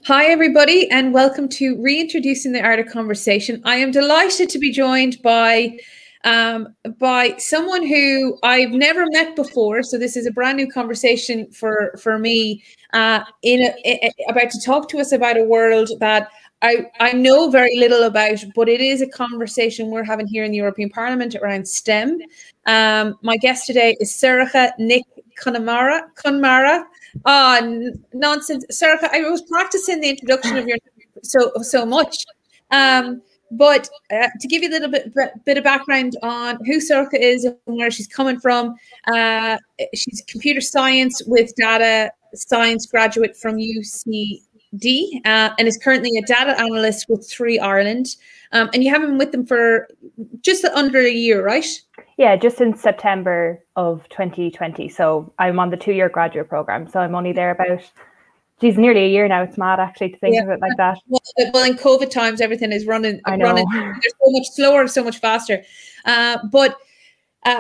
Hi, everybody, and welcome to Reintroducing the Art of Conversation. I am delighted to be joined by someone who I've never met before. So this is a brand new conversation for me. About to talk to us about a world that I know very little about, but it is a conversation we're having here in the European Parliament around STEM. My guest today is Sorcha Nic Conmara. Nonsense, Sorcha. I was practicing the introduction of your so much. But to give you a little bit of background on who Sorcha is and where she's coming from, she's computer science with data science graduate from UCD and is currently a data analyst with 3 Ireland. And you have been with them for just under a year, right? Yeah, just since September of 2020. So I'm on the 2-year graduate program. So I'm only there about, nearly a year now. It's mad actually to think of it like that. Well, in COVID times, everything is running. I know. They're so much slower, so much faster. But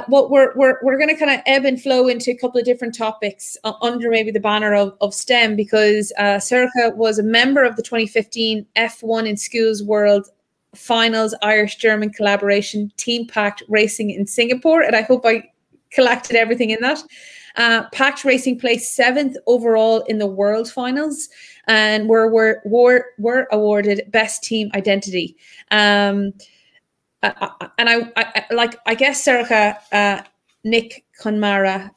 what we're going to kind of ebb and flow into a couple of different topics under maybe the banner of STEM, because Sorcha was a member of the 2015 F1 in Schools World Finals Irish-German collaboration team packed racing in Singapore, and I hope I collected everything in that. Packed racing placed 7th overall in the world finals and were awarded best team identity. I guess Sorcha Nic Conmara,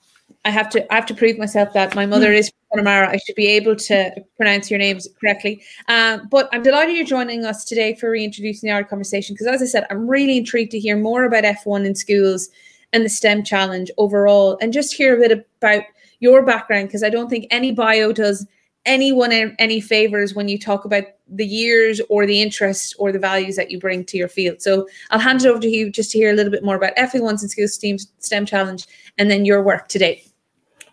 I have to prove myself that my mother is Conmara. I should be able to pronounce your names correctly. But I'm delighted you're joining us today for Reintroducing the Art Conversation, because as I said, I'm really intrigued to hear more about F1 in schools and the STEM challenge overall, and just hear a bit about your background, because I don't think any bio does anyone any favors when you talk about the years or the interests or the values that you bring to your field. So I'll hand it over to you just to hear a little bit more about F1's in Schools STEM challenge and then your work to date.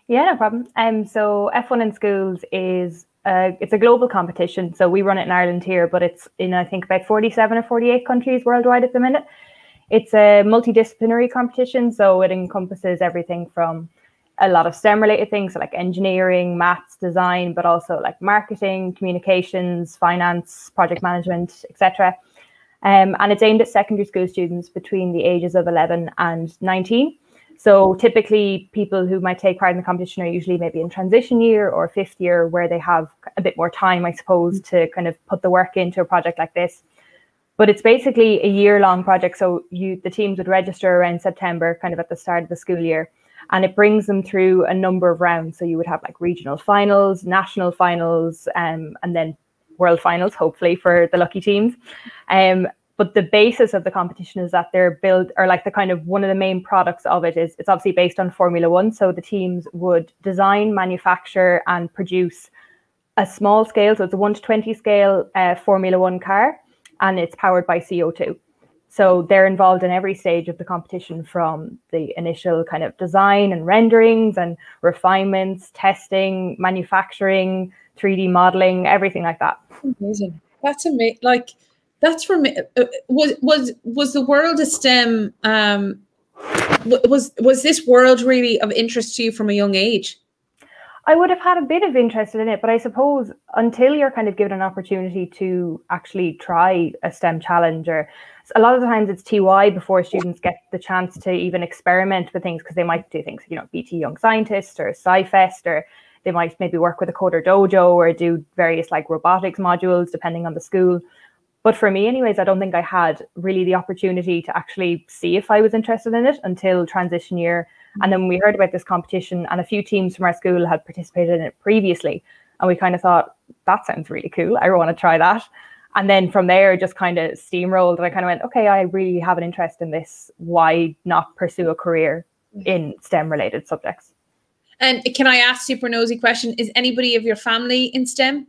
Yeah, no problem. So F1 in Schools is it's a global competition. So we run it in Ireland here, but it's in, I think, about 47 or 48 countries worldwide at the minute. It's a multidisciplinary competition, so it encompasses everything from a lot of STEM related things, so like engineering, maths, design, but also like marketing, communications, finance, project management, etc. And it's aimed at secondary school students between the ages of 11 and 19. So typically people who might take part in the competition are usually maybe in transition year or 5th year, where they have a bit more time, I suppose, to kind of put the work into a project like this. But it's basically a year-long project. So the teams would register around September, kind of at the start of the school year, and it brings them through a number of rounds. So you would have like regional finals, national finals, and then world finals, hopefully for the lucky teams. But the basis of the competition is that they're built, or like the kind of one of the main products of it is, it's obviously based on Formula One. So the teams would design, manufacture, and produce a small scale, so it's a 1:20 scale Formula One car, and it's powered by CO2. So they're involved in every stage of the competition, from the initial kind of design and renderings and refinements, testing, manufacturing, 3D modeling, everything like that. Amazing. That's amazing. Like, that's for me. Was the world of STEM? Was this world really of interest to you from a young age? I would have had a bit of interest in it, but I suppose until you're kind of given an opportunity to actually try a STEM challenge, or a lot of the times it's TY before students get the chance to even experiment with things, because they might do things, BT Young Scientist or SciFest, or they might maybe work with a Coder Dojo or do various like robotics modules depending on the school. But for me anyways, I don't think I had really the opportunity to actually see if I was interested in it until transition year. And then we heard about this competition, and a few teams from our school had participated in it previously. And we kind of thought, that sounds really cool. I want to try that. And then from there, it just kind of steamrolled. And I kind of went, okay, I really have an interest in this. Why not pursue a career in STEM related subjects? And can I ask, super nosy question, is anybody of your family in STEM?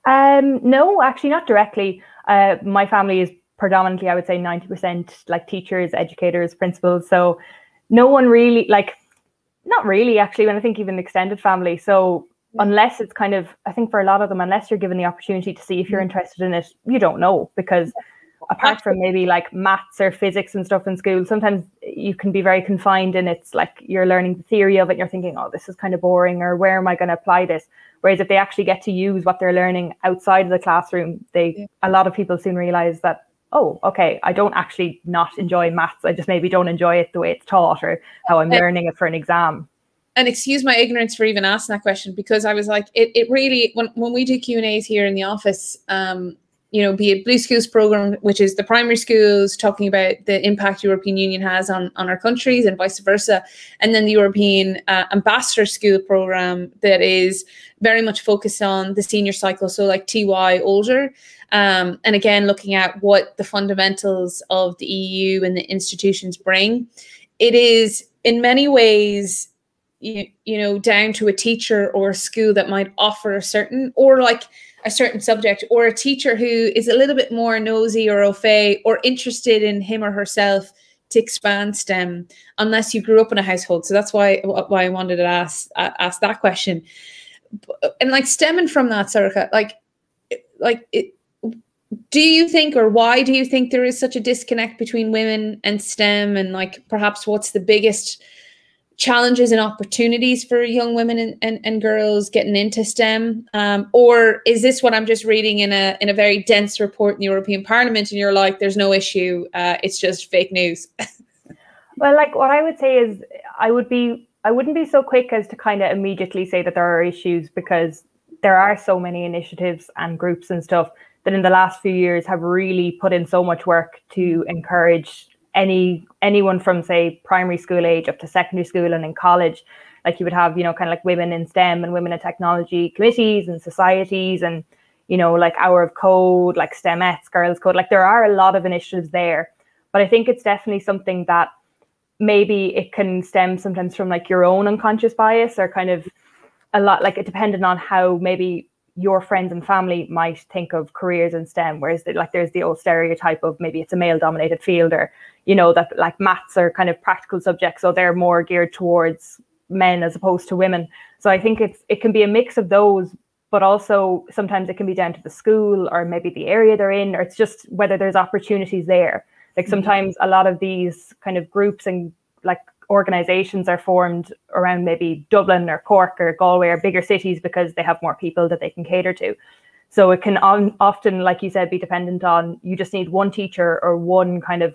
No, actually not directly. My family is predominantly, I would say 90% like teachers, educators, principals. So no one really, like, not really actually, when I think even extended family. So unless it's kind of, I think for a lot of them, unless you're given the opportunity to see if you're interested in it, you don't know, because apart from maybe like maths or physics and stuff in school, sometimes you can be very confined and it's like you're learning the theory of it and you're thinking, oh, this is kind of boring, or where am I going to apply this? Whereas if they actually get to use what they're learning outside of the classroom, a lot of people soon realize that, oh, okay, I don't actually not enjoy maths. I just maybe don't enjoy it the way it's taught or how I'm learning it for an exam. And excuse my ignorance for even asking that question, because I was like, it really, when we do Q&As here in the office, you know, be it Blue Schools program, which is the primary schools talking about the impact European Union has on our countries and vice versa. And then the European Ambassador School program that is very much focused on the senior cycle. So like TY older. And again, looking at what the fundamentals of the EU and the institutions bring. It is in many ways, you know, down to a teacher or a school that might offer a certain, or like a certain subject, or a teacher who is a little bit more nosy or au fait or interested in him or herself to expand STEM, unless you grew up in a household. So that's why I wanted to ask that question. And like stemming from that, Sorcha, do you think, or why do you think there is such a disconnect between women and STEM, and like perhaps what's the biggest challenges and opportunities for young women and girls getting into STEM? Or is this what I'm just reading in a very dense report in the European Parliament and you're like, there's no issue, it's just fake news? Well, like what I would say is I wouldn't be so quick as to kind of immediately say that there are issues, because there are so many initiatives and groups and stuff that in the last few years have really put in so much work to encourage anyone from, say, primary school age up to secondary school and in college. Like you would have, you know, kind of like women in STEM and women in technology committees and societies, and, you know, like Hour of Code, like STEMettes, Girls Code. Like there are a lot of initiatives there, but I think it's definitely something that maybe it can stem sometimes from like your own unconscious bias, or kind of a lot like it depended on how maybe your friends and family might think of careers in STEM, whereas like there's the old stereotype of maybe it's a male dominated field, or, you know, that like maths are kind of practical subjects, so they're more geared towards men as opposed to women. So I think it can be a mix of those, but also sometimes it can be down to the school or maybe the area they're in, or it's just whether there's opportunities there. Like sometimes a lot of these kind of groups and like organizations are formed around maybe Dublin or Cork or Galway or bigger cities because they have more people that they can cater to. So it can often, like you said, be dependent on, you just need one teacher or one kind of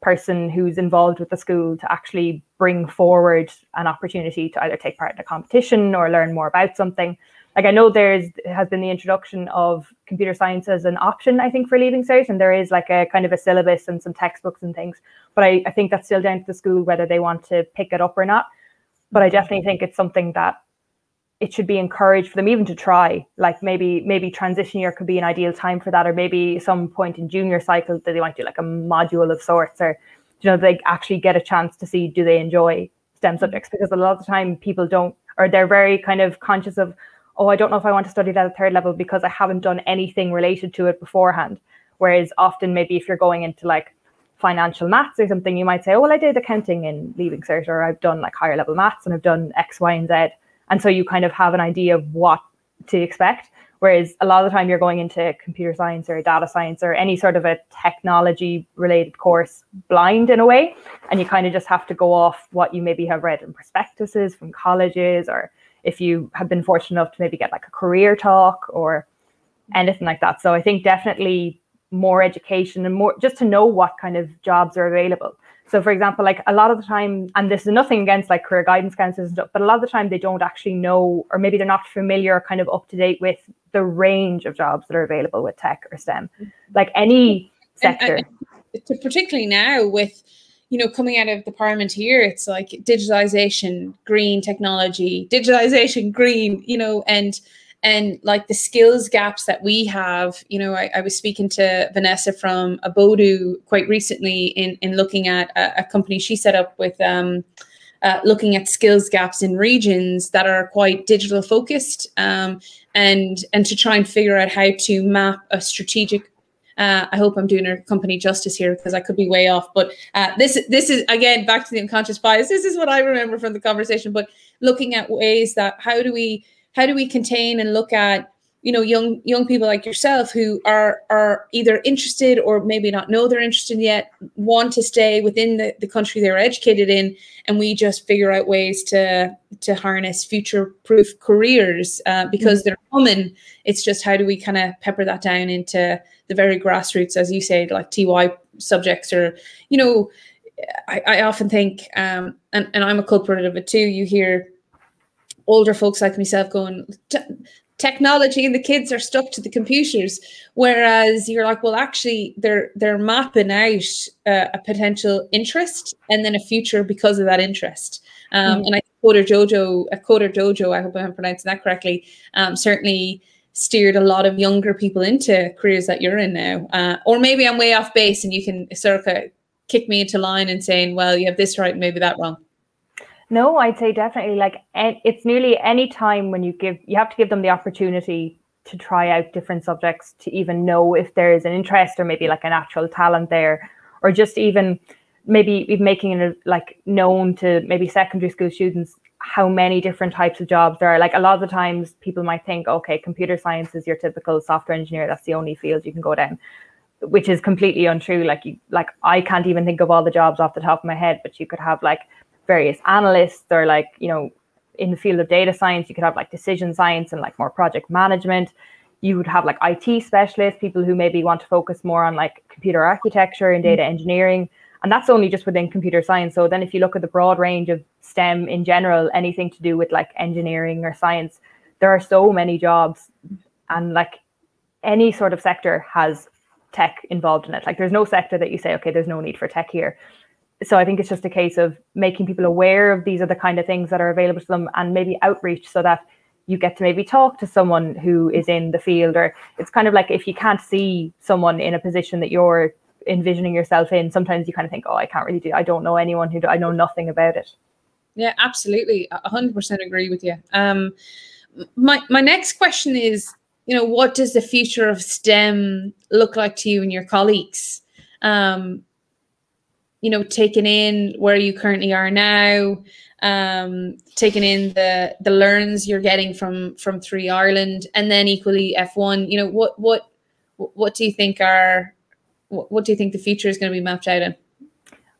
person who's involved with the school to actually bring forward an opportunity to either take part in a competition or learn more about something. Like I know there has been the introduction of computer science as an option, I think, for Leaving Cert, and there is like a kind of a syllabus and some textbooks and things. But I think that's still down to the school whether they want to pick it up or not. But I definitely think it's something that it should be encouraged for them even to try. Like maybe transition year could be an ideal time for that, or maybe some point in junior cycle that they might do like a module of sorts, or, you know, they actually get a chance to see, do they enjoy STEM subjects? Because a lot of the time people don't, or they're very kind of conscious of, oh, I don't know if I want to study that at third level because I haven't done anything related to it beforehand. Whereas often maybe if you're going into like financial maths or something, you might say, oh, well, I did accounting in Leaving Cert, or I've done like higher level maths and I've done X, Y, and Z. And so you kind of have an idea of what to expect. Whereas a lot of the time you're going into computer science or data science or any sort of a technology related course blind in a way. And you kind of just have to go off what you maybe have read in prospectuses from colleges, or if you have been fortunate enough to maybe get like a career talk or anything like that. So I think definitely more education and more just to know what kind of jobs are available. So for example, like a lot of the time, and this is nothing against like career guidance counselors and stuff, but a lot of the time they don't actually know, or maybe they're not familiar or kind of up to date with the range of jobs that are available with tech or STEM, like any sector. And particularly now with, you know, coming out of the Parliament here, it's like digitalization, green technology, digitalization, green, you know, and like the skills gaps that we have. You know, I was speaking to Vanessa from Abodu quite recently in looking at a company she set up with looking at skills gaps in regions that are quite digital focused, and to try and figure out how to map a strategic. I hope I'm doing our company justice here because I could be way off. But this is, again, back to the unconscious bias. This is what I remember from the conversation. But looking at ways that how do we contain and look at young people like yourself who are either interested or maybe not know they're interested yet, want to stay within the country they're educated in, and we just figure out ways to harness future-proof careers because they're coming. It's just how do we kind of pepper that down into the very grassroots, as you say, like TY subjects, or I often think, and I'm a culprit of it too. You hear older folks like myself going, technology and the kids are stuck to the computers, whereas you're like, well, actually they're mapping out a potential interest and then a future because of that interest. And I think Coder Dojo, I hope I'm pronouncing that correctly, certainly steered a lot of younger people into careers that you're in now. Or maybe I'm way off base and you can Sorcha kick me into line and saying, well, you have this right and maybe that wrong. No, I'd say definitely, like, it's nearly any time when you have to give them the opportunity to try out different subjects to even know if there is an interest or maybe like a natural talent there, or just even maybe even making it like known to maybe secondary school students how many different types of jobs there are. Like a lot of the times people might think, okay, computer science is your typical software engineer, that's the only field you can go down, which is completely untrue. Like I can't even think of all the jobs off the top of my head, but you could have like various analysts, or like, in the field of data science, you could have like decision science and like more project management. You would have like IT specialists, people who maybe want to focus more on like computer architecture and data engineering. And that's only just within computer science. So then if you look at the broad range of STEM in general, anything to do with like engineering or science, there are so many jobs, and like any sort of sector has tech involved in it. Like there's no sector that you say, okay, there's no need for tech here. So I think it's just a case of making people aware of these are the kind of things that are available to them, and maybe outreach so that you get to maybe talk to someone who is in the field. Or it's kind of like if you can't see someone in a position that you're envisioning yourself in, sometimes you kind of think, oh, I can't really I don't know anyone I know nothing about it. Yeah, absolutely. 100% agree with you. My next question is, what does the future of STEM look like to you and your colleagues? Taking in where you currently are now, taking in the learns you're getting from 3 Ireland, and then equally F1. What do you think what do you think the future is going to be mapped out in?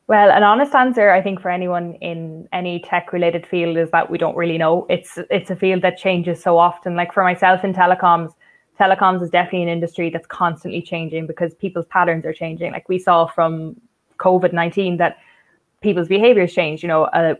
Well, an honest answer, I think, for anyone in any tech related field is that we don't really know. It's a field that changes so often. Like for myself in telecoms is definitely an industry that's constantly changing because people's patterns are changing. Like we saw from COVID-19 that people's behaviors change,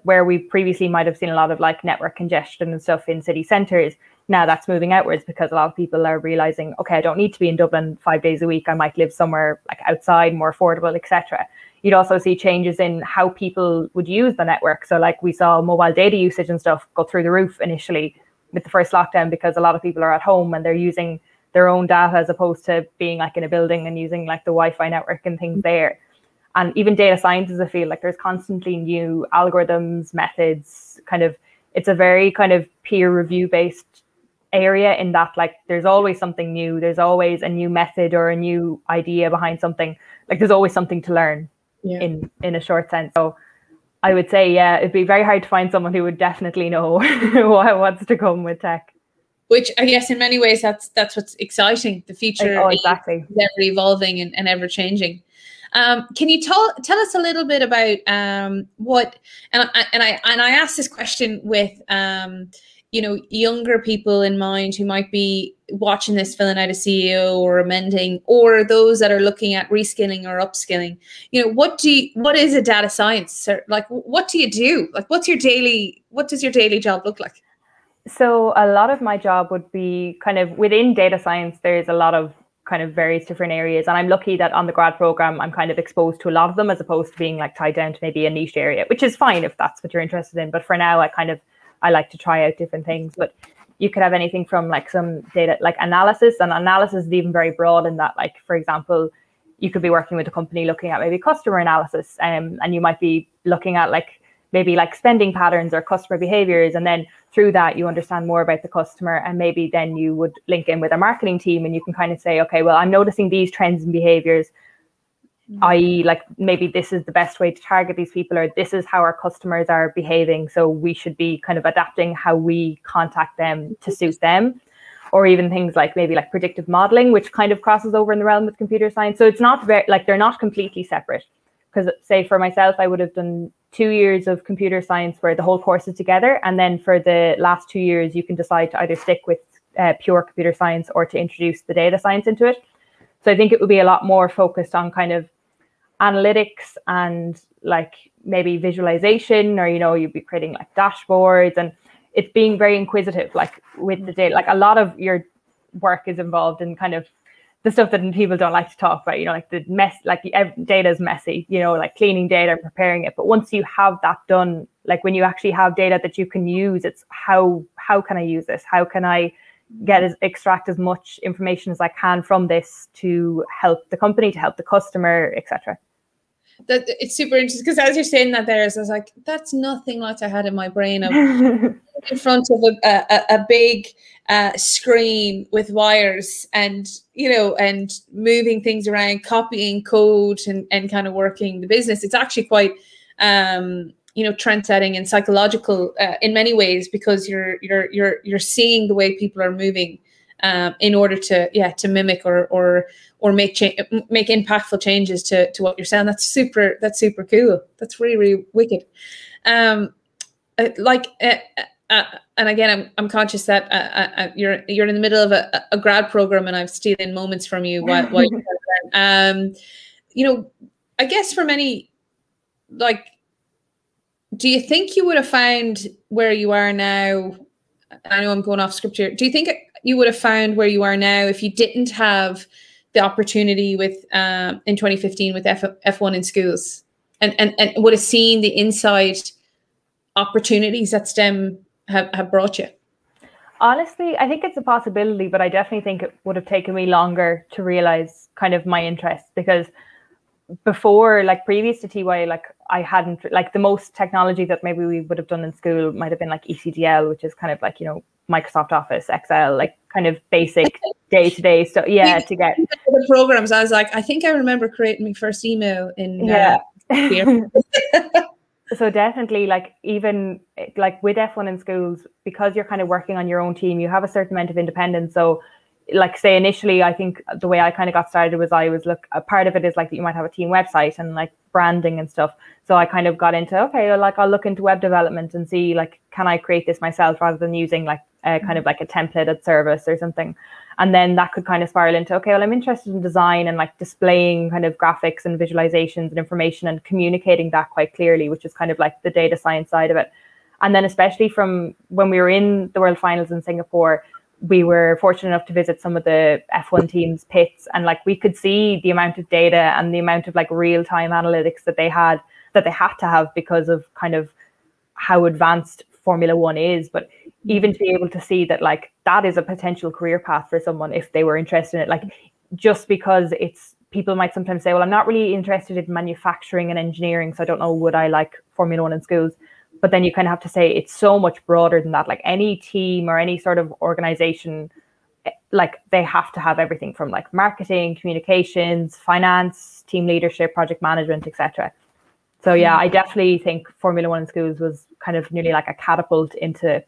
where we previously might have seen a lot of like network congestion and stuff in city centers. Now that's moving outwards because a lot of people are realizing, okay, I don't need to be in Dublin 5 days a week. I might live somewhere like outside, more affordable, etc. You'd also see changes in how people would use the network. So like we saw mobile data usage and stuff go through the roof initially with the first lockdown because a lot of people are at home and they're using their own data as opposed to being like in a building and using like the Wi-Fi network and things there. And even data science is a field, like there's constantly new algorithms, methods, it's a very kind of peer review based area in that like there's always something new. There's always a new method or a new idea behind something. Like there's always something to learn in a short sense. So I would say, yeah, it'd be very hard to find someone who would definitely know what's to come with tech. Which I guess in many ways that's what's exciting. The future is ever evolving and ever changing. Can you tell us a little bit about what? And I asked this question with younger people in mind who might be watching this, filling out a CEO or amending, or those that are looking at reskilling or upskilling. What is a data science? Like, what do you do? Like, what does your daily job look like? So a lot of my job would be kind of within data science. There's a lot of kind of various different areas, and I'm lucky that on the grad program I'm kind of exposed to a lot of them as opposed to being like tied down to maybe a niche area, which is fine if that's what you're interested in. But for now, I like to try out different things. But you could have anything from like some data like analysis, and analysis is even very broad in that, like, for example, you could be working with a company looking at maybe customer analysis, and you might be looking at like maybe like spending patterns or customer behaviors, and then through that you understand more about the customer, and maybe then you would link in with a marketing team and you can kind of say, okay, well, I'm noticing these trends and behaviors, i.e. like maybe this is the best way to target these people, or this is how our customers are behaving, so we should be kind of adapting how we contact them to suit them. or even things like maybe like predictive modeling, which kind of crosses over in the realm with computer science. So it's not very, like, they're not completely separate. Because say for myself, I would have done 2 years of computer science where the whole course is together. And then for the last 2 years, you can decide to either stick with pure computer science or to introduce the data science into it. So I think it would be a lot more focused on kind of analytics and like maybe visualization, or, you know, you'd be creating like dashboards, and it's being very inquisitive, like with the data. Like a lot of your work is involved in kind of the stuff that people don't like to talk about, you know, like the mess, like data is messy, you know, like cleaning data and preparing it. But once you have that done, like when you actually have data that you can use, it's how can I use this? How can I extract as much information as I can from this to help the company, to help the customer, etc. That it's super interesting, because as you're saying that there, I was like, that's nothing like I had in my brain of in front of a big screen with wires, and, you know, and moving things around, copying code, and kind of working the business. It's actually quite you know, trend setting and psychological in many ways, because you're seeing the way people are moving in order to mimic or make impactful changes to what you're saying. That's super cool. That's really wicked. And again, I'm conscious that you're in the middle of a grad program, and I've stealing moments from you while you're you know, I guess for many, like, do you think you would have found where you are now? I know I'm going off script here. Do you think you would have found where you are now if you didn't have the opportunity with in 2015 with F1 in schools, and would have seen the inside opportunities that STEM have brought you? Honestly, I think it's a possibility, but I definitely think it would have taken me longer to realize kind of my interest, because before, like previous to TY, like I hadn't, like the most technology that maybe we would have done in school might have been like ECDL, which is kind of like, you know, Microsoft Office, Excel, like kind of basic day-to-day stuff. Yeah, to get the programs. I was like, I think I remember creating my first email in here. So definitely, like even like with F1 in schools, because you're kind of working on your own team, you have a certain amount of independence. So like say initially, I think the way I kind of got started was a part of it is like that you might have a team website and like branding and stuff. So I kind of got into, okay, like I'll look into web development and see like, can I create this myself rather than using like kind of like a templated service or something. And then that could kind of spiral into, okay, well, I'm interested in design and like displaying kind of graphics and visualizations and information and communicating that quite clearly, which is kind of like the data science side of it. And then especially from when we were in the World Finals in Singapore, we were fortunate enough to visit some of the F1 teams' pits, and like we could see the amount of data and the amount of like real-time analytics that they had to have because of kind of how advanced Formula One is. But even to be able to see that like that is a potential career path for someone if they were interested in it, like just because it's, people might sometimes say, well, I'm not really interested in manufacturing and engineering, so I don't know, would I like Formula One in schools? But then you kind of have to say it's so much broader than that. Like any team or any sort of organization, like they have to have everything from like marketing, communications, finance, team leadership, project management, etc. So yeah, I definitely think Formula One in schools was kind of nearly like a catapult into,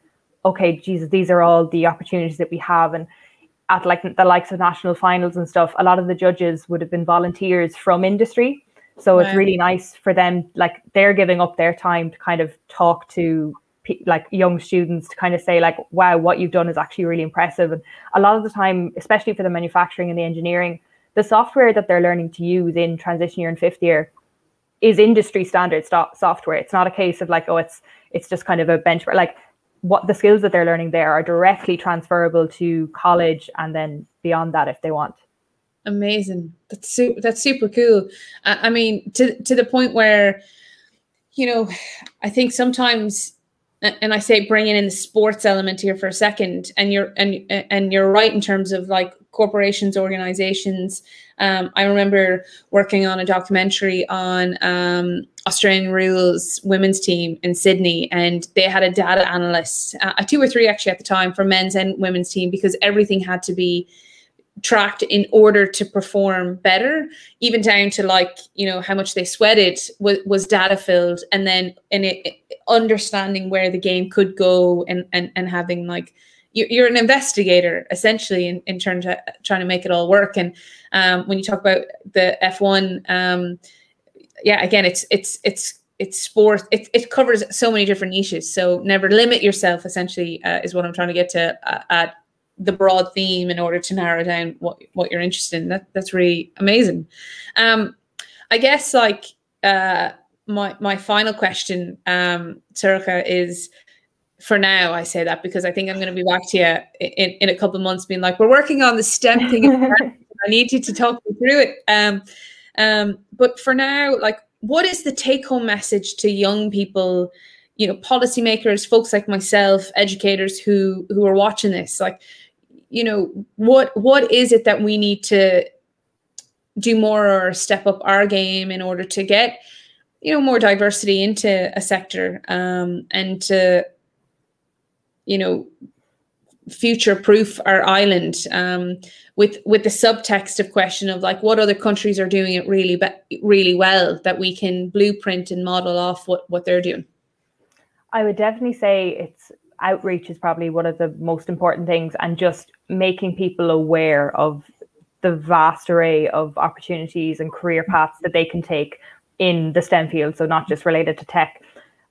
okay, Jesus, these are all the opportunities that we have. And at like the likes of national finals and stuff, a lot of the judges would have been volunteers from industry. So it's really nice for them, like they're giving up their time to kind of talk to like young students to kind of say like, wow, what you've done is actually really impressive. And a lot of the time, especially for the manufacturing and the engineering, the software that they're learning to use in transition year and fifth year is industry standard software. It's not a case of like, oh, it's just kind of a benchmark. Like what the skills that they're learning there are directly transferable to college and then beyond that if they want. Amazing. That's super cool. I mean, to the point where, you know, I think sometimes, and I say bringing in the sports element here for a second, and you're right in terms of like corporations, organizations. I remember working on a documentary on Australian Rules women's team in Sydney, and they had a data analyst, 2 or 3 actually at the time, for men's and women's team, because everything had to be tracked in order to perform better, even down to like, you know, how much they sweated was data filled, and then understanding where the game could go and having like, you're an investigator essentially in terms of trying to make it all work. And when you talk about the F1, yeah, again, it's sport. It covers so many different niches. So never limit yourself, essentially, is what I'm trying to get to at the broad theme in order to narrow down what you're interested in. That's really amazing. I guess like my final question, Sorcha, is, for now, I say that because I think I'm going to be back to you in a couple of months being like, we're working on the STEM thing. I need you to talk me through it. But for now, like, what is the take-home message to young people, you know, policymakers, folks like myself, educators who are watching this? Like, you know, what is it that we need to do more or step up our game in order to get, you know, more diversity into a sector, and to, you know, future-proof our island, with the subtext of question of like what other countries are doing it really well that we can blueprint and model off what they're doing? I would definitely say it's outreach is probably one of the most important things, and just making people aware of the vast array of opportunities and career paths that they can take in the STEM field. So not just related to tech.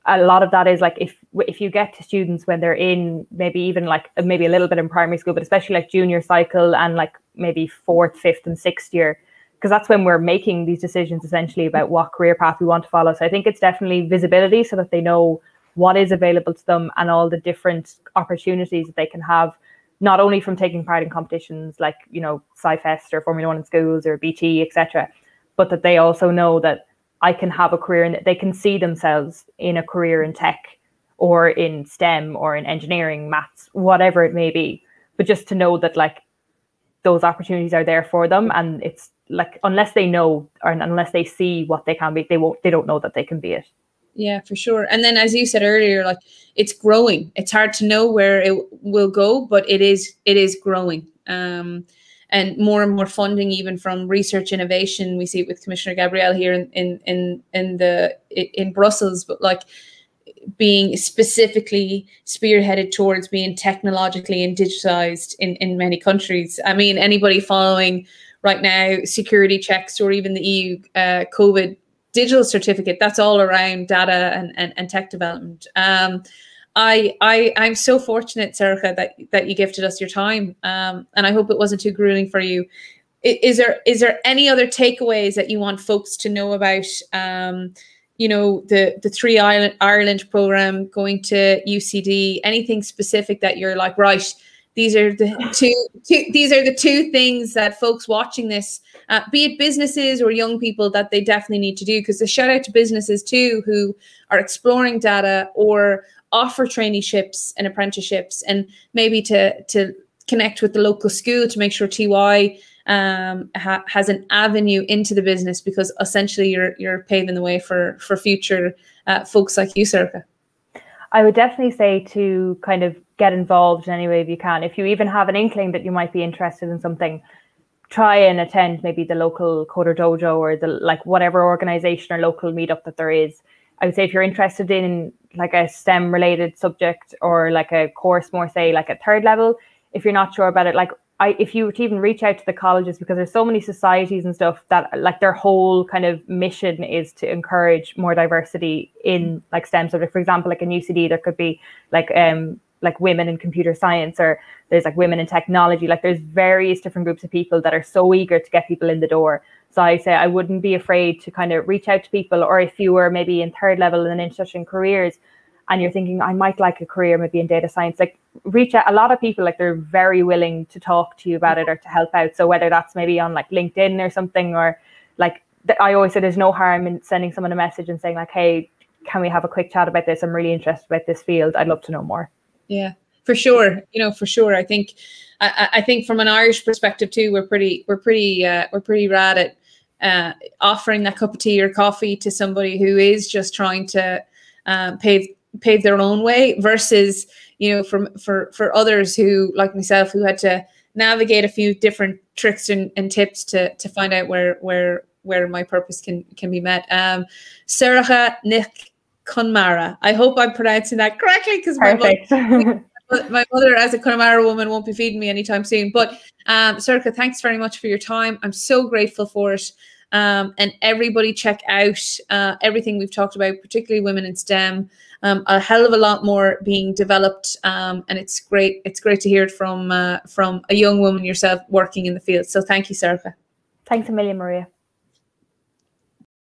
A lot of that is like if you get to students when they're in maybe even like maybe a little bit in primary school, but especially like junior cycle and like maybe 4th, 5th and 6th year, because that's when we're making these decisions essentially about what career path we want to follow. So I think it's definitely visibility so that they know what is available to them and all the different opportunities that they can have, not only from taking part in competitions like, you know, Sci-Fest or Formula 1 in schools or BT, etc., but that they also know that I can have a career and they can see themselves in a career in tech or in STEM or in engineering, maths, whatever it may be. But just to know that like those opportunities are there for them, and it's like unless they know or unless they see what they can be, they don't know that they can be it. Yeah, for sure. And then, as you said earlier, like it's growing. It's hard to know where it will go, but it is growing. And more funding, even from research innovation. We see it with Commissioner Gabrielle here in Brussels, but like being specifically spearheaded towards being technologically and digitized in many countries. I mean, anybody following right now security checks or even the EU COVID digital certificate, that's all around data and tech development. I'm so fortunate, Sorcha, that you gifted us your time, and I hope it wasn't too grueling for you. Is there any other takeaways that you want folks to know about? You know, the Three Ireland program, going to UCD, anything specific that you're like, right, these are the two things that folks watching this, be it businesses or young people, that they definitely need to do? Because a shout out to businesses too who are exploring data or offer traineeships and apprenticeships, and maybe to connect with the local school to make sure TY has an avenue into the business, because essentially you're paving the way for future folks like you, Sorcha. I would definitely say to kind of get involved in any way if you can. If you even have an inkling that you might be interested in something, try and attend maybe the local Coder Dojo or the like whatever organization or local meetup that there is. I would say if you're interested in like a STEM related subject or like a course more, say like at 3rd level, if you're not sure about it, like if you were to even reach out to the colleges, because there's so many societies and stuff that like their whole kind of mission is to encourage more diversity in like STEM subjects. For example, like in UCD, there could be like women in computer science, or there's like women in technology. Like there's various different groups of people that are so eager to get people in the door. So I say I wouldn't be afraid to kind of reach out to people, or if you were maybe in 3rd level and interested in careers and you're thinking I might like a career maybe in data science, like reach out. A lot of people, like they're very willing to talk to you about it or to help out. So whether that's maybe on like LinkedIn or something, or like I always say there's no harm in sending someone a message and saying like, hey, can we have a quick chat about this? I'm really interested about this field. I'd love to know more. Yeah, for sure. You know, for sure. I think from an Irish perspective too, we're pretty rad at offering that cup of tea or coffee to somebody who is just trying to pave their own way, versus, you know, for others who, like myself, who had to navigate a few different tricks and tips to find out where my purpose can be met. Sorcha Nic Conmara. I hope I'm pronouncing that correctly, because my my mother, as a Connemara woman, won't be feeding me anytime soon. But Sorcha, thanks very much for your time. I'm so grateful for it. And everybody check out everything we've talked about, particularly women in STEM. A hell of a lot more being developed, and it's great. It's great to hear it from a young woman yourself working in the field. So thank you, Sorcha. Thanks a million, Maria.